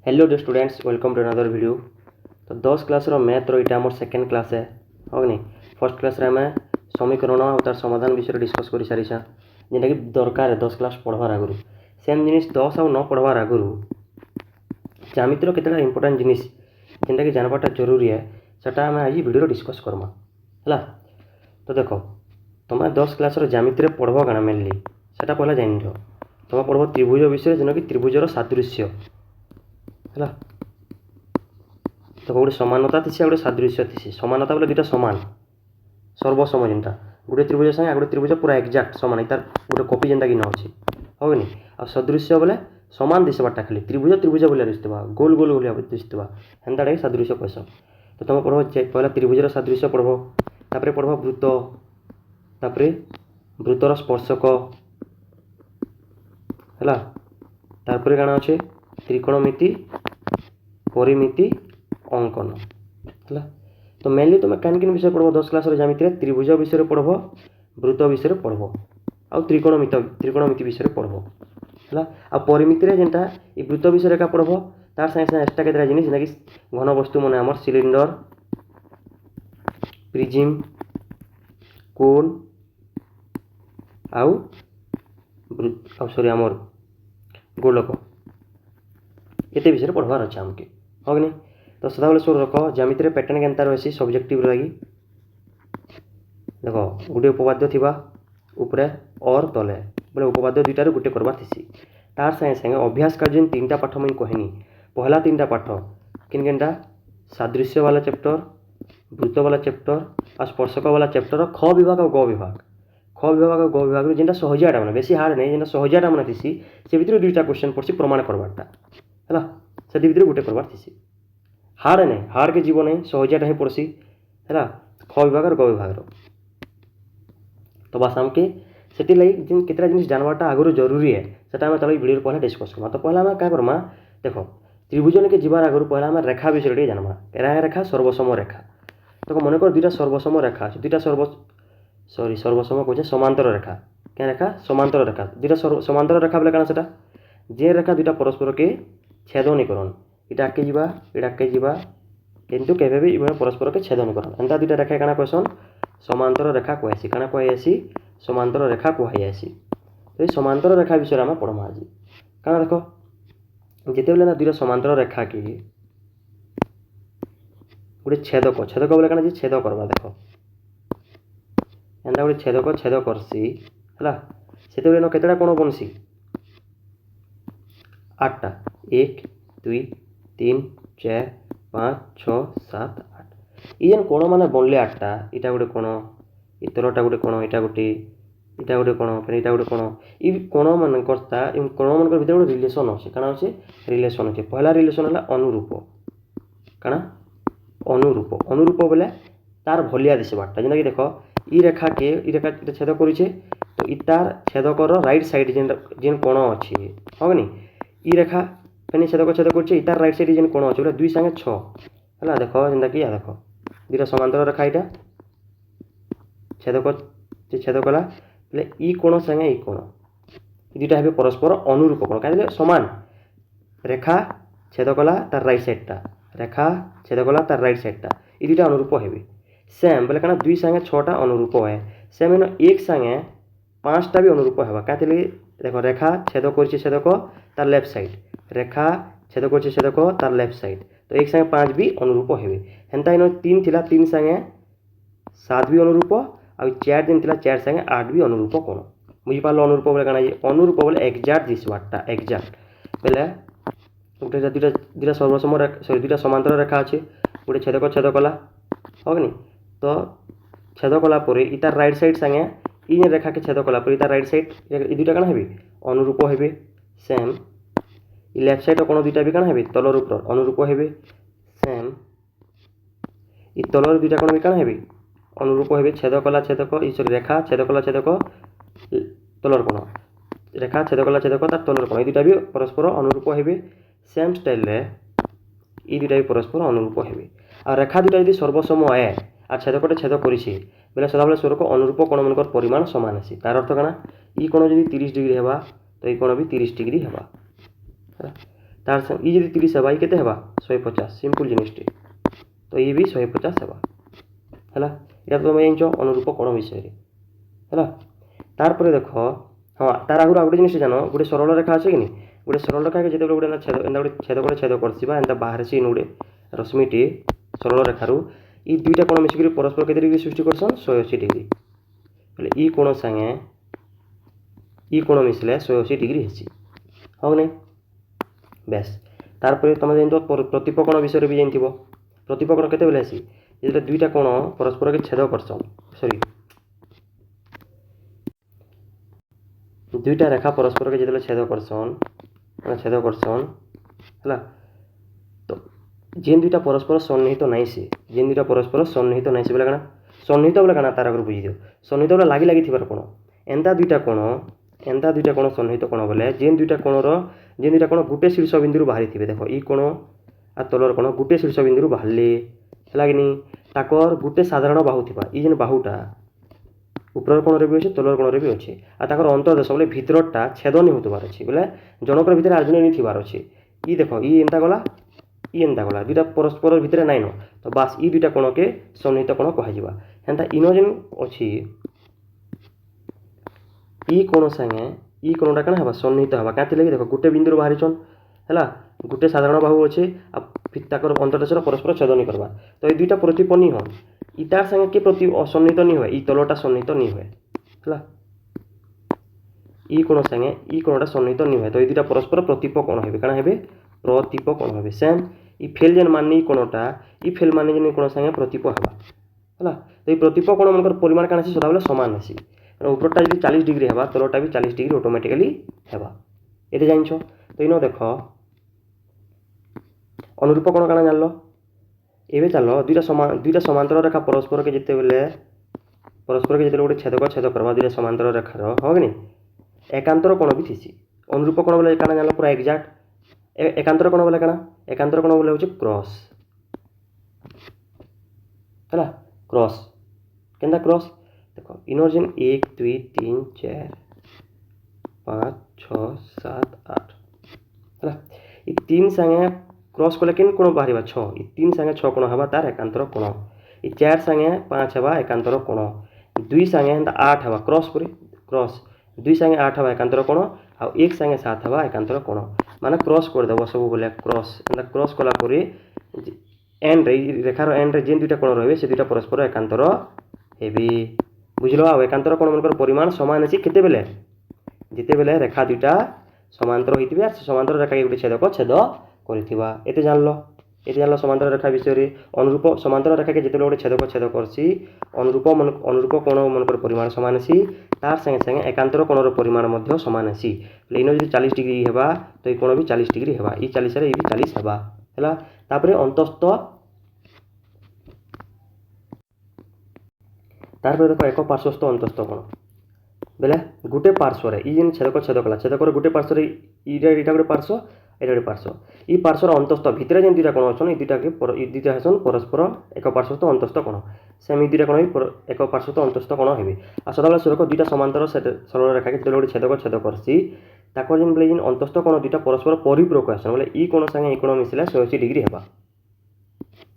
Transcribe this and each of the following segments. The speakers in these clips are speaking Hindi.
Hello dear students, welcome to another video. तो 10 क्लास मैथ रो इटा मोर सेकेंड क्लास है हो नहीं। फर्स्ट क्लास रे मैं समीकरण और तार समाधान विषय डिस्कस कर सारी जेनटा कि दरकार है 10 क्लास पढ़वार आगु सेम जिनिस 10 आउ न पढ़वार आगु ज्यामितिर केतटा इंपोर्टेंट जिनिस जेनटा कि जानवाटा जरूरी है सेटा आम आज वीडियो डिस्कस करमा है। तो देख तुम 10 क्लास ज्यामिति पढ़व क्या मेनली सेटा पहला जान तुम पढ़व त्रिभुज विषय जेन कि त्रिभुजर सादृश्य है। तो गोटे समानता थी गोटे सादृश्य थी। समानता बोले दुटा सामान सर्वसम जेनटा गोटे त्रिभुज संगे गोटे त्रिभुज पूरा एक्जाक्ट सामान तार गोटे कपि जेनटा कि न अच्छी होनी। आ सदृश्य बोले सामान दिशबाटा खाली त्रिभुज त्रिभुज बोलिया दिशुवा गोल गोल बोलिया दिशुवा हेन्ता सादृश्य कहस। तो तुम पढ़व पहला त्रिभुजर सादृश्य पढ़व तापर पढ़व वृत्त तापर वृत्तर स्पर्शक है तापर काण अच्छे त्रिकोणमिति परिमिति अंकन है। तो मेनली तुम कैन किन विषय पढ़व 10 क्लास ज्यामिति त्रिभुज विषय पढ़व वृत्त विषय पढ़व आ त्रिकोणमिति विषय पढ़व है। आ परिमिति जेनटा ये वृत्त विषय का पढ़व तार संगे संगे एक्सट्रा केतटा जिनिस जेना कि घन वस्तु मन आमर सिलिंडर प्रिज्म कोन आउ सॉरी आमर गोलक ये विषय पढ़वार अच्छे आमके हो नहीं। तो सदाबले शुरू रख ज्यामिति पैटर्न केनता रही सब्जेक्टिव लगी देख गोटे उपवाद्य थी उपरे और तले बोले उपवाद्य दुईटार गोटे करवार थी तार संगे संगे अभ्यास कार्य तीन टा पाठ मुझे कहनी। पहला तीन टा पाठ किन केनटा सादृश्य वाला चैप्टर वृत्त वाला चैप्टर आ स्पर्शक वाला चैप्टर ख विभाग और ग विभाग ख विभाग और ग विभाग जेनटा सहजियाटा मैंने बेसी हार्ड नहीं जेनटा सहजियाटा मैंने थी से भितर दुईटा क्वेश्चन पड़सी प्रमाण करवाटा है से भितर गोटे करवार थी हार्ड नहीं हार्ड के जीवन नहीं सहजियाटा ही पड़सी है ख विभाग और ग विभाग। तो बस आमके से लगे केतटा जिनिस जानवाटा आगुरी जरूरी है सेटा आम चलो वीडियो पहले डिस्कस करमा। तो पहला आम क्या करमा देख त्रिभुजन के जीवार आगुरी पहला आम रेखा विषय जानमा रेखा सर्वसम रेखा। देखो मन कर दुईटा सर्वसम रेखा दुईटा सर्वसम कहे समांतर रेखा क्या रेखा समांतर रेखा दुईटा समांतर रेखा बोले क्या जे रेखा दुईटा परस्पर के छेदन करन इटा के जीवा इटा के जीवा किंतु केबे भी परस्पर के छेदन करन एंता दुईटा रेखा काना कहसन समांतर रेखा कहसी काना कहसी समांतर रेखा कहसी। तो ये समांतर रेखा विषय आम पढ़मा आज क्या देख जिते बेले ना दुईटा समांतर रेखा के गोटे छेदक छेदक बोले क्या छेद करवा देख एंता गोटे छेदक छेद करसी है से न केतटा कोण बनसी 8टा 1 2 3 4 5 6 7 8 ये कोण मैंने बनले 8टा इटा गोटे कोण ये तलटा गोटे कोण इटा गोटे कोण फिर इटा गोटे कोण ये कोण मान कोण मान भर गोटे रिलेसन अच्छे क्या अच्छे रिलेसन अच्छे। पहला रिलेसन है अनुरूप काना अनुरूप अनुरूप बोले तार भलिया दिशबाटा जेना कि देख ई रेखा के ई रेखा छेद करुचे तो इतार छेदकर राइट साइड जेन कोण अच्छे हाँ नहीं ई रेखा फेनी छेदक छेद कर इतार राइट साइड जेन कोण अच्छे बोले 2 संगे 6 है देख जेनता कि देख दुईटा समांतर रेखा यहाँ छेदक छेद कला बोले ई कोण संगे ई कोण दुईटा हे परस्पर अनुरूप कोण क्या सामान रेखा छेद कला तार राइट साइडटा रेखा छेद कला तार राइट साइडटा ये दुईटा अनुरूप हे सेम बोले क्या 2 संगे 6टा अनुरूप है सेम इन 1 संगे 5टा भी अनुरूप है क्या देख रेखा छेद कर छेदक तार लेफ्ट साइड रेखा छेद कर छेदक तार लेफ्ट साइड तो 1 संगे 5 भी अनुरूप हे हेन्ता इन 3 थिला 3 संगे 7 भी अनुरूप आ 4 दिन थिला 4 संगे 8 भी अनुरूप कोण बुझीपार अनुरूप बोले क्या अनुरूप बोले एक्जाक्ट दिशबाटा एक्जाक्ट बोले गोटे दुईटा सर्वसम सॉरी दुईटा समांतर रेखा अच्छे गोटे छेदक छेद कला हो नहीं। तो छेद कला इतार राइट साइड संगे इन रेखा के छेद कला इतार राइट साइड ये दुईटा क्या हे अनुरूप हे सेम इ लेफ्ट साइड कोण दुईटा भी क्या हे तलर ऊपर अनुरूप हे सेम इ तलर दुईटा कोण भी क्या हे अनुरूप हे छेद कला छेदक सॉरी रेखा छेद कला छेदक तलर कोण रेखा छेद कला छेदक तार तलर कोण ये दुईटा भी परस्पर अनुरूप हे सेम स्टाइल रे ये दुईटा भी परस्पर अनुरूप हे। आ रेखा दुईटा यदि सर्वसम है आ छेदकटे छेद करें बोले सदाबले स्वरक अनुरूप कोण मान परिमाण सामान आसी तार अर्थ क्या ई कोण जब 30 डिग्री है तो ये कोण भी 30 डिग्री है। तार इ यदि 30 हेबा इ केते हेबा 150 सिंपल जिनिसटी तो इ भी 150 हेबा हैला एटा तुम जानछ अनुरूप कोण विषय रे हैला तार परे देखो हाँ तार आगु गोटे जिनिस जान गोटे सरल रेखा अच्छे कि गोटे सरल रेखा के जिते गोटे छेद एंता गोटे छेद करे छेद करसिबा एंता बाहर से गोटे रश्मिटी सरल रेखारू इ दुईटा कोण मिसिक परस्पर केते डिग्री सृष्टि करसन 180 डिग्री बोले इ कोण संगे इ कोण मिसले 180 डिग्री हेसी हो नै बेस तार परे तुम जानतो प्रतिप कोण विषय भी जानथिबो प्रतिप कोण केते बेले हेसी जेते दुईटा कोण परस्पर के छेद करसन सॉरी दुईटा रेखा परस्पर के जिते छेद करसन है तो जेन दुईटा परस्पर सन्निहित नाई से जेन दुईटा परस्पर सन्निहित नाई से बोले काना सन्निहित बोले काना तार आगे बुझी दियो सन्निहित बोले लागी लागी थिबार कोण एंता दुईटा कोण सन्निहित कोण बोले जेन दुईटा कोण गुटे शीर्ष बिंदु बाहरी थिबे देखो इ कोण आ तलर कोण गुटे शीर्ष बिंदु बाहरले लागिनी ताकर गुटे साधारण बाहु थिबा इ जेन बाहुटा ऊपर कोण रे भी अच्छे तलर कोण रे भी अच्छे आ ताकर अंतर्देश बोले भितरटा छेदनी होतबार अच्छे बोले जनकर भितर आर्जुन थिबार अच्छे इ देखो इ एंता गला दुईटा परस्पर भितर नाइन तो बास इ दुईटा कोण के सन्निहित कोण कह हेन्ता इन जेन अच्छी इ कोण संगे इ कोणटा कण हेबा सन्निहित हेबा काथि लगी देखो गुटे बिंदु बाहरीछन हैला गुटे साधारण बाहु अच्छे आ ताकर अंतर्देश परस्पर छेदनी करबा तो ये दुईटा प्रतिप नहीं हन इतार संगे के प्रति सन्निहित नहीं हुए इ तलटा सन्निहित नहीं हुए हैला इ कोण संगे इ कोणटा सन्निहित नहीं हुए तो ये दुईटा परस्पर प्रतिप कोण हेबे काना हेबे प्रतिप कोण हेबे सेम इ फेल जेन माननी कोणटा इ फेल माननी जेन कोण संगे प्रतिप हेबा हैला तो ये प्रतिप कोण मनकर परिमाण काना सदा बेले समान हेसी ऊपरटा यदि 40 डिग्री हेबा तलटा भी 40 डिग्री ऑटोमेटिकली हेबा एते जानछ तो इनो देखो अनुरूप कोण काना जानलो एबे चलो दुईटा समांतर रेखा परस्पर के जिते बेले गोटे छेद करबा दुईटा समांतर रेखार हो कि एकांतर कोण भी थीसी अनुरूप कोण बोले काना जानलो पूरा एक्जाक्ट एकांतर कोण बोले काना एकांतर कोण बोले होचे क्रॉस हैला क्रॉस केनता क्रॉस देखो इनर जेन 1 2 3 4 5 6 7 8 हैला इ तीन संगे क्रॉस कले केन कोण बाहरिबा 6 इ 3 संगे 6 कोण हबा तार एकांतर कोण इ 4 संगे 5 हबा एकांतर कोण 2 संगे 8 हबा क्रॉस पूरी क्रॉस 2 संगे 8 हबा एकांतर कोण आ 1 संगे 7 हबा एकांतर कोण माने क्रॉस कर देबो सब बोले क्रॉस एंदा क्रॉस कला पूरी एंड रे रेखार एंड रे जेन दुईटा कोण रहबे से दुईटा परस्पर एकांतर हेबी बुझलो आ एकांतर कोण मनकर परिमाण समान अछि केते बेले जेते बेले रेखा दुईटा समांतर होइतिबे आ समांतर रेखा के गुटे छेद करिथिबा एते जानलो समांतर रेखा विषय रे अनुरूप समांतर रेखा के जेते गोटे छेद करसी अनुरूप कोण मनकर परिमाण समान अछि तार संगे संगे एकांतर कोणर परिमाण मध्य समान अछि इनो जदि 40 डिग्री हेबा तो कोण भी 40 डिग्री हेबा इ 40 रे इ भी 40 हेबा हैला तापरे अंतस्थ तार पर देखो एक पार्श्वस्थ अंतस्थ कोण बेले गुटे पार्श्व रे इ जेन छेदकर गुटे पार्श्व रे इटा गुटे पार्श्व एटा गुटे पार्श्व इ पार्श्वर अंतस्थ भितरे जेन दुईटा कोण अछन इ दुईटा हसन परस्पर एक पार्श्वस्थ अंतस्थ कोण सेम इ दुईटा कोण एक पार्श्वस्थ अंतस्थ कोण हेबे आ सदाबेले सुरक दुईटा समांतर सरल रेखा के गोटे छेद करसी ताको जेन बोले जेन अंतस्थ कोण दुईटा परस्पर परिपूरक आसन बोले इ कोण संगे इ कोण मिसले 180 डिग्री हेबा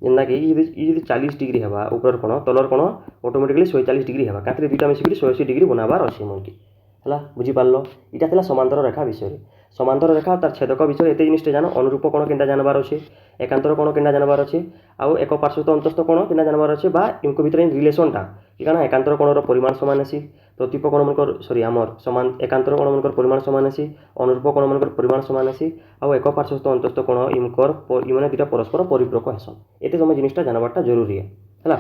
जेनता कि यदि 40 डिग्री हेबा ऊपर कोण तलर कोण ऑटोमेटिकली 140 डिग्री हेबा कातरे दुईटा मिसिकरी 180 डिग्री बनाबार अछि मनकी हला बुझी पारलो इटा थिला समांतर रेखा विषय समांतर रेखा तार छेदक विषय एते जिनिसटे जानो अनुरूप कोण केनटा जानबार अछि एकांतर कोण केनटा जानबार अछि आउ एक पार्श्वस्थ अंतस्थ कोण केनटा जानबार अछि बा इनको भितर रिलेशन टा कि काना एकांतर कोणर परिमाण समान अछि प्रतिप कोण मनकर सॉरी हमर समान एकांतर कोण मनकर परिमाण समान अछि अनुरूप कोण मनकर परिमाण समान अछि आउ एक पार्श्वस्थ अंतस्थ कोण इमकर इ माने दुटा परस्पर परिपूरक हसन एते समय जिनिसटा जानबारटा जरूरी है हला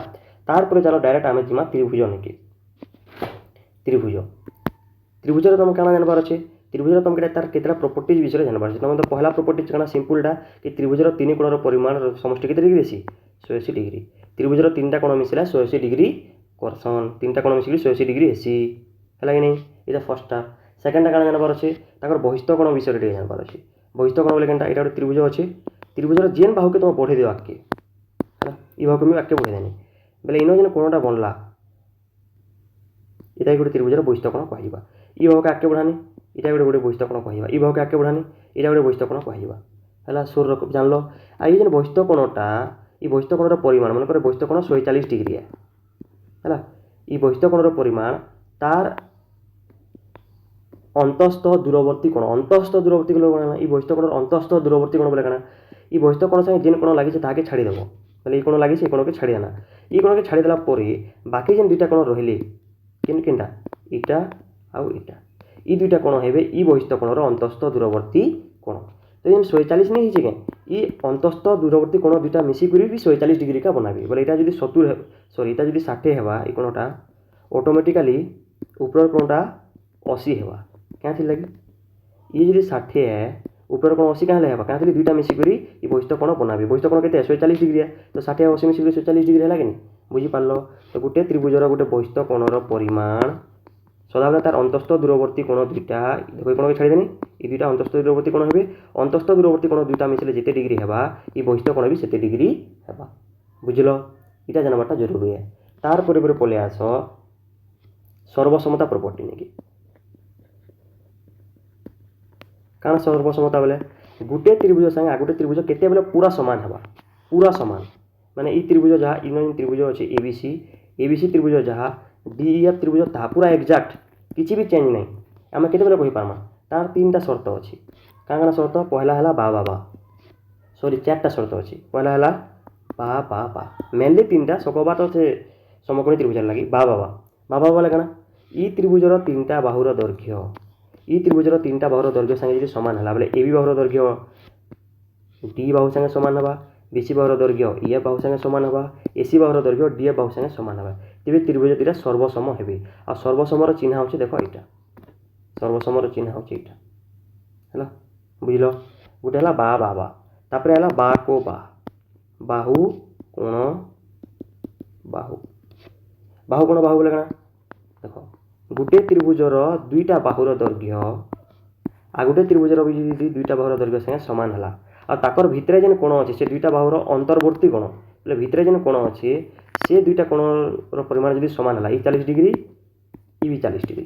तार पर चलो डायरेक्ट आमे जिमा त्रिभुज नेकी त्रिभुज रे तुम काना जानबार अछि त्रिभुज रे तुम तार केतरा प्रॉपर्टीज विषय जानबार अछि तुम तो पहला प्रॉपर्टी काना सिंपल टा कि त्रिभुज रे तीन कोणर परिमाण समष्टि केते डिग्री अछि 180 डिग्री त्रिभुज रे तीनटा कोण मिसिला 180 डिग्री करसन तीनटा कोण मिसिली 180 डिग्री हेसी हला कि नै इटा फर्स्ट टा सेकंड टा काना जानबार अछि ताकर बहिस्थ कोण विषय रे जानबार अछि बहिस्थ कोण बोले केनटा एटा त्रिभुज अछि त्रिभुज रे जेन बाहु के तुम बढ़े दियो आके हला इ बाहु के मी आके बढ़े देनी बेले इनो जेन कोणटा बनला इटा गोटे त्रिभुज रे बहिस्थ कोण कहिबा इ बाहु के आके बढ़ानी इटा गोटे बहिस्थ कोण कहिबा इ बाहु के आके बढ़ानी इटा गोटे बहिस्थ कोण कहिबा है सोर जान लो आ ये बहिस्थ कोणटा ये बहिस्थ कोणर परिमाण मन कर बहिस्थ कोण 140 डिग्री है ये बहिस्थ कोणर परिमाण तार अंतस्थ दूरवर्ती कोण अंतस्थ दूरवर्ती कोण बोले ये बहिस्थ कोणर अंतस्थ दूरवर्ती कोण बोले काना ये बहिस्थ कोण संगे जेन कोण लगी ताके छाड़ीदेव बोले ये कोण लगी ये कोण के छाड़ीदेना ये कोण के छाड़ीदेला बाकी जेन दुईटा कोण रहिले किन किनटा इटा आउ इटा ये दुईटा कोण हेबे ये बहिस्थ कोणर अंतस्थ दूरवर्ती कोण तो ये 140 नहीं है ये अंतस्थ दूरवर्ती कोण दुईटा मिसिक भी 140 डिग्री का बनाबी बोले यहाँ जो 70 सॉरी यहाँ जो 60 हेबा ये कोणटा ऑटोमेटिकली ऊपर कोणटा 80 हेबा क्या थी लगी ये जो 60 है ऊपर कोण 80 क्या हेबा क्या थी दुईटा मिसिक ये बहिस्थ कोण बनाबी बहिस्थ कोण के 140 डिग्री है तो 60 और 80 मिसिक 140 डिग्री है कि नहीं बुझी पार्ल तो गोटे त्रिभुजर गोटे बहिस्थ कोणर परिमाण सदाबले तार अंतस्थ दूरवर्ती कोण दुईटा देखो कोण के छाड़ीदेनी ये दुईटा अंतस्थ दूरवर्ती कोण हे अंतस्थ दूरवर्ती कोण दुईटा मिसले जिते डिग्री हेबा ये बहिस्थ कोण भी सेते डिग्री हेबा बुझल इटा जानवाटा जरूरी है तार पर पले आस सर्वसमता प्रॉपर्टी नेकी कारण सर्वसमता बोले गोटे त्रिभुज संगे गोटे त्रिभुज केते बेले पूरा सामान हेबा पूरा सामान माने ई त्रिभुज जहाँ इन त्रिभुज अच्छे एबीसी त्रिभुज जहाँ डीईएफ त्रिभुज ता पूरा एक्जाक्ट किसी भी चेंज नहीं आम केते बेले कहि पारमा तार 3टा शर्त अच्छी काण शर्त पहला है बा बा बा सॉरी 4टा शर्त अच्छी पहला है बा बा बा मेनली 3टा सकबा तो से समकोणी त्रिभुज लगी बा बा बा बा बोले काण ई त्रिभुजर 3टा बाहुर दैर्घ्य ई त्रिभुजर 3टा बाहुर दैर्घ्य संगे सामान है बोले ए बी बाहुर दैर्घ्य डी बाहु संगे सामान है बीसी बाहुर दैर्घ्य ए बाहु संगे सामान है एसी बाहुर दैर्घ्य डी बाहु संगे सामान है तेज त्रिभुज दुटा सर्वसम हे आ सर्वसमर चिन्ह हूँ देख यहाँ सर्वसमर चिन्ह हूँ यहाँ है बुझल गोटे है बा बा बा तापर है बा को बा बाहु कोण बाहु बाहु कोण बाहु बोले काण देख गोटे त्रिभुजर दुईटा बाहुर दैर्घ्य आ गोटे त्रिभुजर भी दुईटा बाहुर दैर्घ्य संगे सामान है आ ताकर भितरे जेन कोण अच्छे से दुईटा बाहुर अंतर्वर्ती कोण बोले भितरे जेन कोण अच्छे से दुईटा कोणर परिमाण जब सामान है ये 40 डिग्री ये भी 40 डिग्री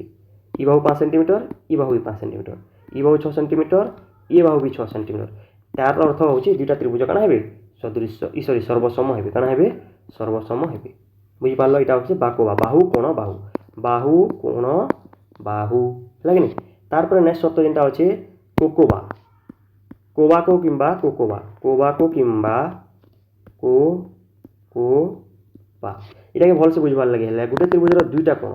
ये बाहु 5 सेंटीमीटर ये बाहु भी 5 सेंटीमीटर ये बाहु 6 सेंटीमीटर ये बाहु भी 6 सेंटीमीटर तार अर्थ हूँ दुईटा त्रिभुज काण हे सदृश सॉरी सर्वसम हे काण हे सर्वसम हे बुझिपार यहाँ हूँ बाको बाहु कोण बाहु बाहु कोण बाहु है कि तार पर नेक्स्ट शब्द जेनटा अच्छे कोकोबा कोबाको किंबा कोकोबा कोबाको किंबा को इटा के भल से बुझबार लगे गोटे त्रिभुजर दुईटा कोण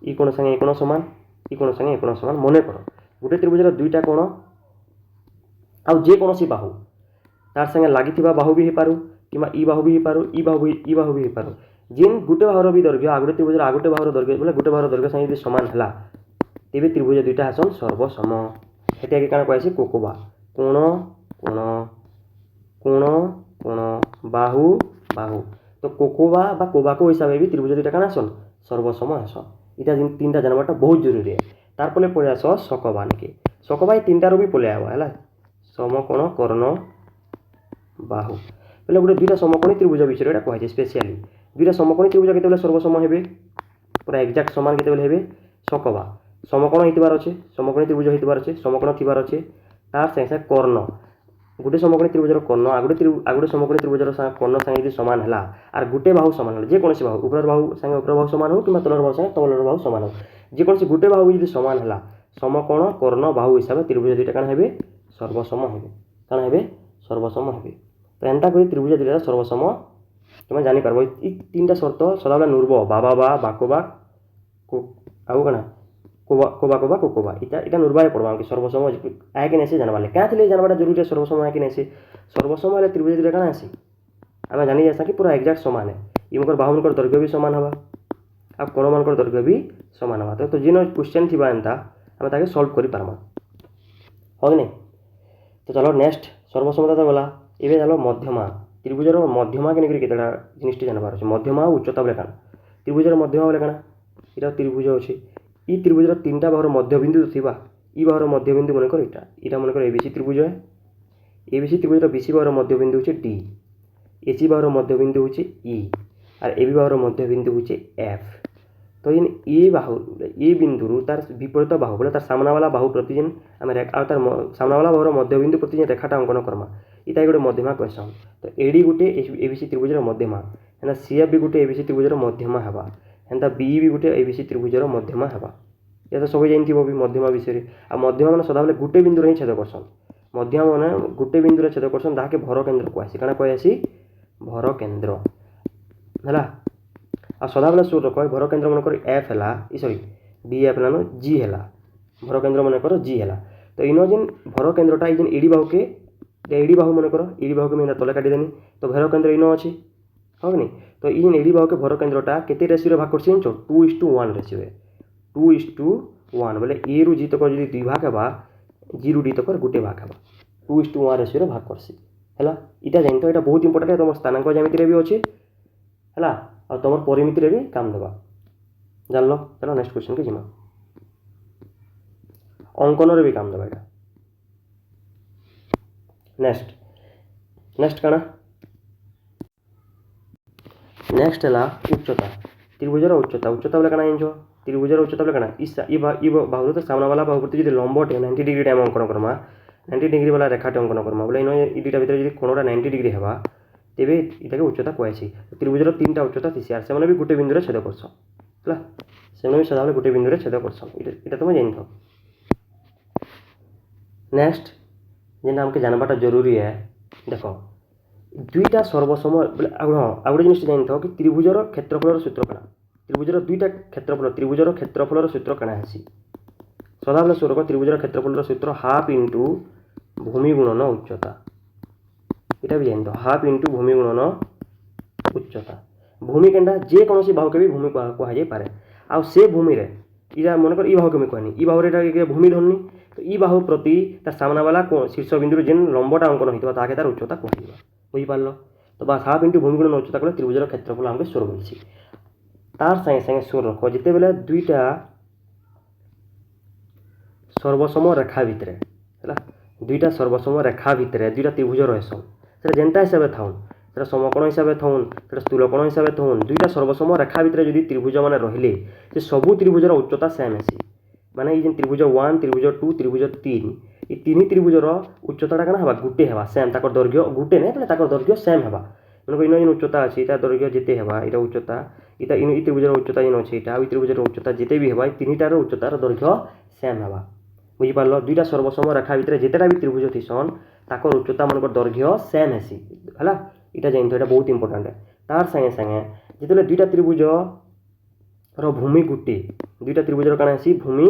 ई कोण संगे कोण समान ई कोण संगे कोण समान मन कर गोटे त्रिभुजर दुईटा कोण आउ जे कोनोसी बाहु तार संगे लगी बाहु भी हो पारू कि ई बाहु भी हो पारू ई बाहु भी हो पारू जेन गोटे बाहुर भी दैर्घ्य आ गोटे त्रिभुजर आ गोटे बाहुर दैर्घ्य बोले गोटे बाहुर दैर्घ्य संगे सामान है तेज त्रिभुज दुईटा आसन सर्वसम हेटा के काण कहे कोकोबा कोण कोण कोण कोण बाहु बाहु तो कोकोबा बा कोबाको हिसाब से भी त्रिभुज दुईटा काण आसन सर्वसम आस यहाँ 3टा जानवाटा बहुत जरूरी है तार पले पड़े आस सकबा निके सकबा ये 3टार भी पले आवा है समकोण कर्ण बाहु बोले गोटे दुईटा समकोणी त्रिभुज विषय यहाँ कहुए स्पेशली दुईटा समकोणी त्रिभुज केते सर्वसम हे पूरा एक्जाक्ट सामान केते हे सकबा समकोण होइतबार अच्छे समकोणी त्रिभुज होइतबार अच्छे समकोण थिबार अच्छे तार संगे कर्ण गोटे समकोणी त्रिभुजर कर्ण आ गोटे समकोणी त्रिभुजर कर्ण संगे सामान है आर गोटे बाहु सामान है जेकोसी बाहु ऊपर बाहु संगे ऊपर बाहु सामान हो कि तलर बाहु संगे तलर बाहु सामान हो जेकोसी गोटे बाहु भी सामान है समकोण कर्ण बाहु हिसाब से त्रिभुज दुईटा काण हे सर्वसम हे काण हे सर्वसम हे तो एंता कर त्रिभुज दुईटा सर्वसम तुम जापर ये 3टा शर्त सदाबले नुर्ब बाबा बा बाकोबा आउ काण कोबा कोबा कोबा कोकोबा इटा नुर्बाए पड़वा कि सर्वसम आए कि नहीं जानवा क्या थे जानवाटा जरूरी है सर्वसम आए कि नहीं सर्वसम है त्रिभुज दुईटा काण आसी आम जानी जासा कि पूरा एक्जाक्ट सामान है ये मकर बाहुमकर दैर्घ्य भी सामान हवा आ कोण मानकर दैर्घ्य भी सामान हवा तो जेन क्वेश्चन थी एंता आम ताके सॉल्व कर पारमा हो कि नहीं तो चलो नेक्स्ट सर्वसमता तो गला एवं चलो मध्यमा त्रिभुजर मध्यमा के लेकर केतटा जिनिसटी जानबार अच्छे मध्यमा उच्चता बोले काण त्रिभुजर मध्यमा बोले काण यहाँ त्रिभुज अच्छे ई त्रिभुजर 3टा बाहुर मध्यबिंदु थिबा ई बाहुर मध्यबिंदु मनकर इटा मनकर एबीसी त्रिभुज है एबीसी त्रिभुजर बीसी बाहुर मध्यबिंदु होचे डी एसी बाहुर मध्यबिंदु होचे ई और एबी बाहुर मध्यबिंदु होचे एफ तो इन ए बाहु ए बिंदु तार विपरीत बाहु बोले तार सामना वाला बाहु प्रति जेन आम तार सामना वाला बाहुर मध्य बिंदु प्रति जेन रेखाटा अंकन करमा इटा गोटे मध्यमा कहसन। तो एडी गोटे एबीसी त्रिभुजर मध्यमा है सीएफ भी गोटे एबीसी त्रिभुजर मध्यमा हेबा हेन्ता बी भी गोटे एबीसी त्रिभुजर मध्यमा हेबा। या तो सब जानथिबो भी मध्यमा विषय आ मध्यमा माने सदा बेले गोटे बिंदु रे छेद करसन मध्यमा माने गोटे बिंदु रे छेद करसन ताके भर केंद्र कहसी काना कहसी भर केंद्र हला। आ सदा बेले सुर रख भर केंद्र मन कर एफ हला सॉरी डी एफ ना जी हला भर केंद्र मन कर जी हला। तो इनो जेन भर केंद्रटा जेन एडी बाहु के एडी बाहु मन कर एडी बाहु के मैं तले काटी देनी तो भर केंद्र इनो अछि हो कि नहीं। तो इन एडी बाहु के भर केंद्रटा केते रेशियो रे भाग करछि जानछो 2:1 रेशियो रे 2:1 बोले ए रु जी तक जदि 2 भाग हेबा जी रु डी तक गोटे भाग हेबा 2:1 रेशियो रे भाग करछि हला। इटा जानि तो एटा बहुत इंपोर्टेंट है तुम स्थानांक ज्यामिति रे भी अछि हला और तुम परिमिति रे भी काम देबा जान लो। चलो नेक्स्ट क्वेश्चन के जिमा अंकन रे भी काम देबा एटा। नेक्स्ट काना नेक्स्ट हला उच्चता त्रिभुजर उच्चता बोले काना जानछो त्रिभुजर उच्चता बोले काना ई बाहु तो सामना वाला बाहु प्रति जदि लंबटे 90 डिग्री टाइम अंकन करमा 90 डिग्री वाला रेखाटे अंकन करमा बोले इनो ई दुटा भितर जदि कोणटा 90 डिग्री हेबा तेबे इटाके उच्चता कहैछि। त्रिभुजर तीनटा उच्चता थिसी आर सेमाने भी गोटे बिंदु रे छेद करछ हला सेमाने भी सदाबले गोटे बिंदु रे छेद करछ इटा तुम जानथो। नेक्स्ट जेना हमके जानबाटा जरूरी है देखो दुईटा सर्वसम बोले आउटे जिनिस जानथो कि त्रिभुजर क्षेत्रफलर सूत्र काना त्रिभुजर दुईटा क्षेत्रफल त्रिभुजर क्षेत्रफलर सूत्र काना हेसी सदाबले स्वरूप त्रिभुजर क्षेत्रफलर सूत्र हाफ इंटू भूमि गुणन उच्चता इटा भी जानतो हाफ इंटू भूमि गुणन उच्चता। भूमि केंडा जे कोनोसी बाहु के भी भूमि कहा जाय पारे आ से भूमि रे इरा मन कर ई बाहु के मैं कहनी ई बाहु रे एटा भूमि धरनी तो ई बाहु प्रति तार सामना वाला शीर्ष बिंदु जेन लंबटा अंकन होइतबा ताके तार उच्चता कहइबा बुझि पारलो। तो बस हाफ इंटू भूमि गुणन उच्चता कले त्रिभुजर क्षेत्रफल हमके स्वर मिलछि तार संगे संगे स्वर रखो जिते बेले दुईटा सर्वसम रेखा भितरे हैला दुईटा सर्वसम रेखा भितरे दुईटा त्रिभुज रहसन सेटा जेंता हिसाब थाउन सेटा समकोण हिसाब थाउन सेटा स्थूलकोण हिसाब थाउन दुईटा सर्वसम रेखा भितरे जदि त्रिभुज माने रहिले से सबु त्रिभुजर उच्चता सेम हेसी माने ई जेन त्रिभुज 1 त्रिभुज 2 त्रिभुज 3 ई तीन त्रिभुजर उच्चताटा काना हेबा गुटे हेबा सेम ताकर दैर्घ्य गुटे नै तले ताकर दैर्घ्य सेम हेबा माने इनो उच्चता अछि इटा दैर्घ्य जेते हेबा इटा उच्चता इटा इन त्रिभुजर उच्चता इन अछि इटा ई त्रिभुजर उच्चता जेते भी हेबा तीनटार उच्चतार दैर्घ्य सेम हेबा बुझि पारलो। दुईटा सर्वसम रेखा भितरे जेतेटा भी त्रिभुज थिसन ताकर उच्चता मानकर दैर्घ्य सेम हेसी हला इटा जानतो एटा बहुत इंपोर्टेंट है। तार संगे संगे जेतेले दुईटा त्रिभुज रो भूमि गुटे दुईटा त्रिभुजर काना हेसी भूमि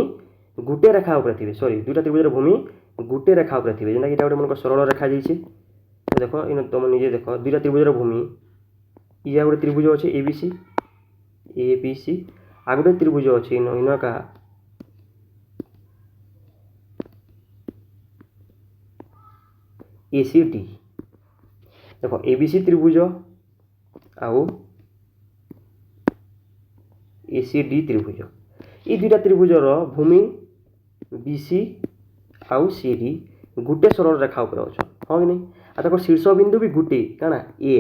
गुटे रेखा ऊपर थिबे सॉरी दुईटा त्रिभुजर भूमि गुटे रेखा ऊपर थिबे जेना कि एटा मनकर सरल रेखा जाईछि देखो इन तुम निजे देखो दुईटा त्रिभुजर भूमि इया गोटे त्रिभुज अछि एबीसी आ गोटे त्रिभुज अछि इनका एसीडी देखो एबीसी त्रिभुज आउ एसीडी त्रिभुज ई दुईटा त्रिभुजर भूमि बीसी आउ सीडी गुटे सरल रेखा ऊपर अच्छा हाँ कि नहीं आ तक शीर्ष बिंदु भी गुटे काना ए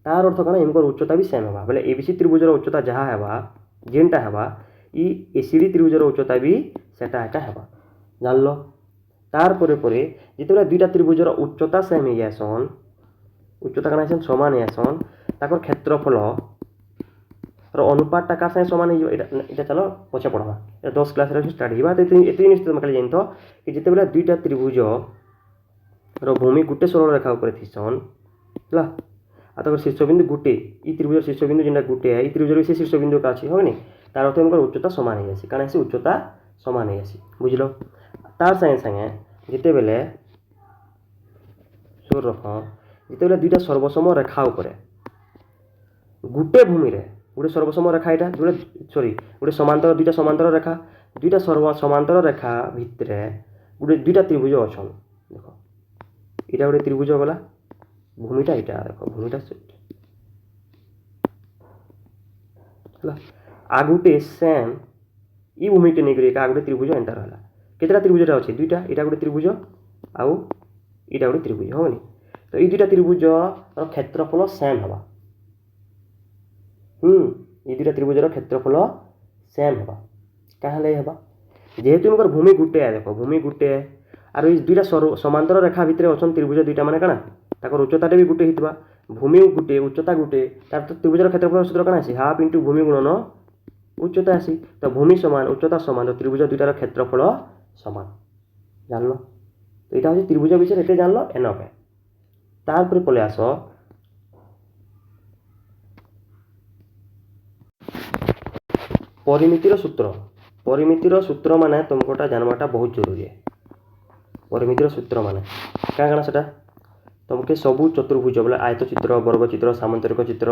तार अर्थ काना इनकर उच्चता भी सेम हेबा बोले एबीसी त्रिभुजर उच्चता जहाँ हेबा जेनटा हेबा ई एसीडी त्रिभुजर उच्चता भी सेटा एटा हेबा जान लो। तार परे परे जितेबाला दुईटा त्रिभुजर उच्चता सेम हे जासन उच्चता काना आसन समान हे आसन ताकर क्षेत्रफल रो अनुपातटा का संगे समान हे एटा चलो पछे पढवा 10 क्लास रे स्टार्ट हिबा तो एते निश्चित तुम खाली जानतो कि जितेबाला दुईटा त्रिभुज रो भूमि गुटे सरल रेखा ऊपर थिसन हला आ तकर शीर्ष बिंदु गुटे ई त्रिभुजर शीर्ष बिंदु जेना गुटे है ई त्रिभुजर से शीर्ष बिंदु का अछि हो नि तार अर्थ इनकर उच्चता समान हे आसी काना आसी उच्चता समान हे आसी बुझलो। तार संगे संगे जितेबाला सुर रख जितेबाला दुईटा सर्वसम रेखा ऊपर गुटे भूमि रे गोटे सर्वसम रेखा एटा गोटे सॉरी गोटे समांतर दुईटा समांतर रेखा दुईटा सर्व समांतर रेखा भितरे गोटे दुईटा त्रिभुज अछन देखो इटा गोटे त्रिभुज गला भूमिटा इटा देखो भूमिटा हला आ गोटे सेम ई भूमि के नेगरे का गोटे त्रिभुज एंटा रहला केतरा त्रिभुज अछि दुईटा इटा गोटे त्रिभुज आउ इटा गोटे त्रिभुज होनी तो ई दुईटा त्रिभुज रो क्षेत्रफल सेम हवा ई दुईटा त्रिभुजर क्षेत्रफल सेम हेबा काहे हेबा जेहेतु इनकर भूमि गुटे है देख भूमि गुटे है आर ई दुईटा समांतर रेखा भितर अच्छा त्रिभुज दुईटा माने काଣା ताकर उच्चता भी गुटे होता भूमि गुटे उच्चता गुटे तार तो त्रिभुजर क्षेत्रफल सूत्र काଣା आसी हाफ इंटू भूमि गुणन उच्चता आसी तो भूमि समान उच्चता समान तो त्रिभुज दुईटार क्षेत्रफल समान जानल तो यहाँ हूँ त्रिभुज विषय एत जानल एनफ है तार पलि आस परिमितिर सूत्र माने तुमकोटा जानवाटा बहुत जरूरी है परिमितिर सूत्र माने क्या काଣା सेटा तुमके सबू चतुर्भुज बोले आयत चित्र वर्ग चित्र सामांतरिक चित्र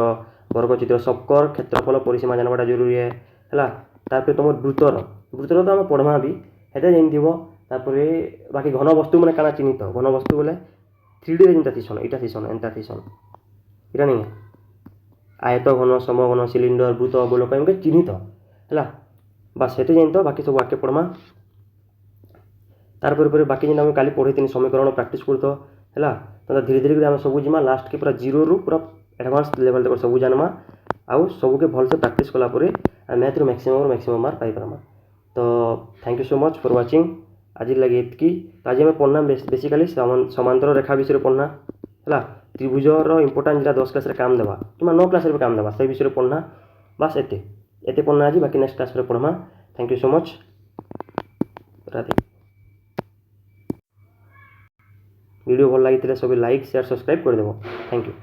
वर्ग चित्र सबकर क्षेत्रफल परिसीमा जानवाटा जरूरी है तापर तुम वृत्तर तो आम पढ़मा भी हेटे जानव तापर बाकी घन वस्तु मैंने काଣା चिन्हित घन वस्तु बोले 3D जेनता थीसन इटा थीसन एंता थीसन इटा नहीं आयत घन समघन सिलिंडर वृत्त गोलक एमके चिन्हित है बस हेते जानत बाकी सब आगे पढ़मा तार बाकी जेन काली पढ़ी समीकरण प्राक्ट करत है तो धीरे धीरे आम सब जीमा लास्ट के पूरा जीरो रु पूरा एडवांस लेवल तक सब जानमा आउ सबके भलसे प्राक्ट कलापर मैथ रू मैक्सिमम मार्क पाई पारमा तो thank you so much for watching आज लगे इतकी तो आज आम पढ़ना बेसिकली समांतर रेखा विषय पढ़ना है त्रिभुजर इंपोर्टान्स जो 10 क्लास काम देवा कि 9 क्लास काम देवा से विषय पढ़ना बस एते पढ़ना आज बाकी नेक्स्ट क्लास पढ़मा thank you so much Radhe video भल लगी सब लाइक शेयर सब्सक्राइब करदेव थैंक यू।